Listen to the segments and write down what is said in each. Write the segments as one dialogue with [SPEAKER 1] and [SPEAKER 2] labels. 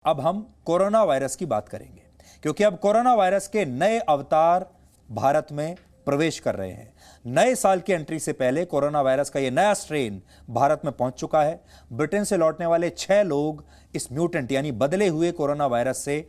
[SPEAKER 1] अब हम corona virus की बात करेंगे क्योंकि अब कोरोना वायरस के नए अवतार भारत में प्रवेश कर रहे हैं। नए साल की एंट्री से पहले कोरोना वायरस का यह नया स्ट्रेन भारत में पहुंच चुका है। ब्रिटेन से लौटने वाले 6 लोग इस म्यूटेंट यानी बदले हुए कोरोना वायरस से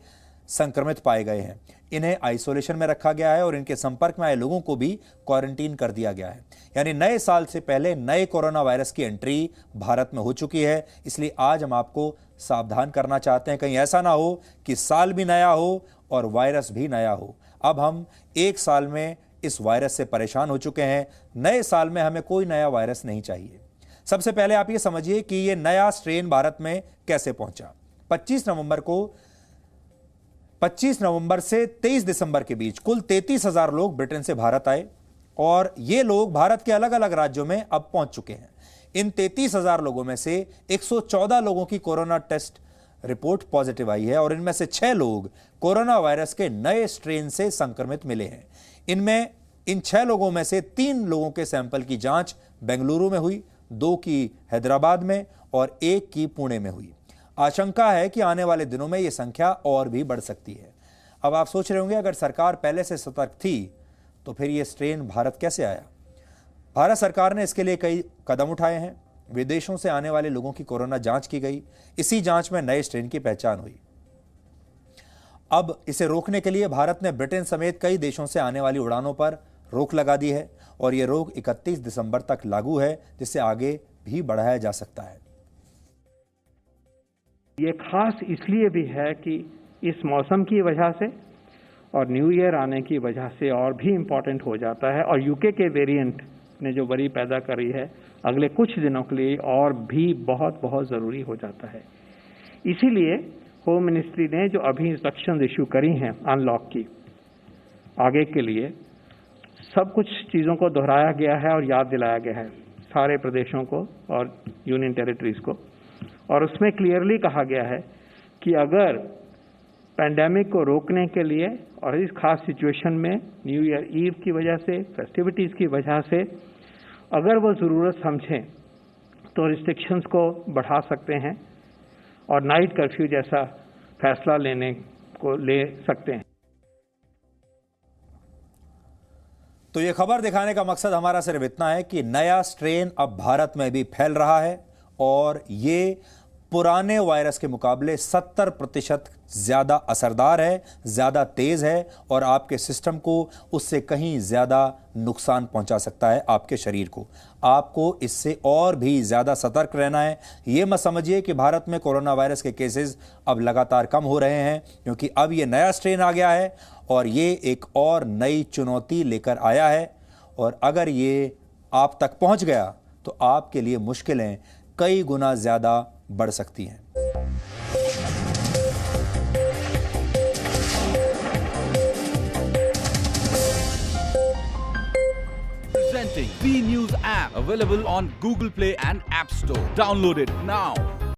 [SPEAKER 1] संक्रमित पाए गए हैं। इन्हें आइसोलेशन में रखा गया है और इनके संपर्क में आए लोगों को भी क्वारंटीन कर दिया गया है। यानी नए साल से पहले नए कोरोना वायरस की एंट्री भारत में हो चुकी है। इसलिए आज हम आपको सावधान करना चाहते हैं, कहीं ऐसा ना हो कि साल भी नया हो और वायरस भी नया हो। अब हम एक साल में इस वायरस से परेशान हो चुके हैं। नए साल में हमें कोई नया वायरस नहीं चाहिए। सबसे पहले आप ये समझिए कि ये नया स्ट्रेन भारत में कैसे पहुंचा। 25 नवंबर से 23 दिसंबर के बीच कुल 33,000 लोग ब्रिटेन से भारत आए और ये लोग भारत के अलग अलग राज्यों में अब पहुंच चुके हैं। इन 33,000 लोगों में से 114 लोगों की कोरोना टेस्ट रिपोर्ट पॉजिटिव आई है और इनमें से 6 लोग कोरोना वायरस के नए स्ट्रेन से संक्रमित मिले हैं। इन 6 लोगों में से 3 लोगों के सैंपल की जांच बेंगलुरु में हुई, 2 की हैदराबाद में और 1 की पुणे में हुई। आशंका है कि आने वाले दिनों में यह संख्या और भी बढ़ सकती है। अब आप सोच रहे होंगे, अगर सरकार पहले से सतर्क थी तो फिर यह स्ट्रेन भारत कैसे आया। भारत सरकार ने इसके लिए कई कदम उठाए हैं। विदेशों से आने वाले लोगों की कोरोना जांच की गई। इसी जांच में नए स्ट्रेन की पहचान हुई। अब इसे रोकने के लिए भारत ने ब्रिटेन समेत कई देशों से आने वाली उड़ानों पर रोक लगा दी है और यह रोक 31 दिसंबर तक लागू है, जिसे आगे भी बढ़ाया जा सकता है।
[SPEAKER 2] ये खास इसलिए भी है कि इस मौसम की वजह से और न्यू ईयर आने की वजह से और भी इम्पोर्टेंट हो जाता है और यूके के वेरिएंट ने जो बड़ी पैदा करी है अगले कुछ दिनों के लिए और भी बहुत ज़रूरी हो जाता है। इसीलिए होम मिनिस्ट्री ने जो अभी इंस्ट्रक्शंस इशू करी हैं अनलॉक की आगे के लिए, सब कुछ चीज़ों को दोहराया गया है और याद दिलाया गया है सारे प्रदेशों को और यूनियन टेरिटरीज को। और उसमें क्लियरली कहा गया है कि अगर पैंडेमिक को रोकने के लिए और इस खास सिचुएशन में न्यू ईयर ईव की वजह से, फेस्टिविटीज़ की वजह से अगर वो ज़रूरत समझें तो रिस्ट्रिक्शंस को बढ़ा सकते हैं और नाइट कर्फ्यू जैसा फैसला ले सकते हैं।
[SPEAKER 1] तो ये खबर दिखाने का मकसद हमारा सिर्फ इतना है कि नया स्ट्रेन अब भारत में भी फैल रहा है और ये पुराने वायरस के मुकाबले 70% ज्यादा असरदार है, ज्यादा तेज है और आपके सिस्टम को उससे कहीं ज्यादा नुकसान पहुंचा सकता है आपके शरीर को। आपको इससे और भी ज्यादा सतर्क रहना है। यह मत समझिए कि भारत में कोरोना वायरस के केसेस अब लगातार कम हो रहे हैं, क्योंकि अब यह नया स्ट्रेन आ गया है और ये एक और नई चुनौती लेकर आया है। और अगर ये आप तक पहुंच गया तो आपके लिए मुश्किलें कई गुना ज्यादा बढ़ सकती हैं।
[SPEAKER 3] Presenting V News app, available on Google Play and App Store. Download it now.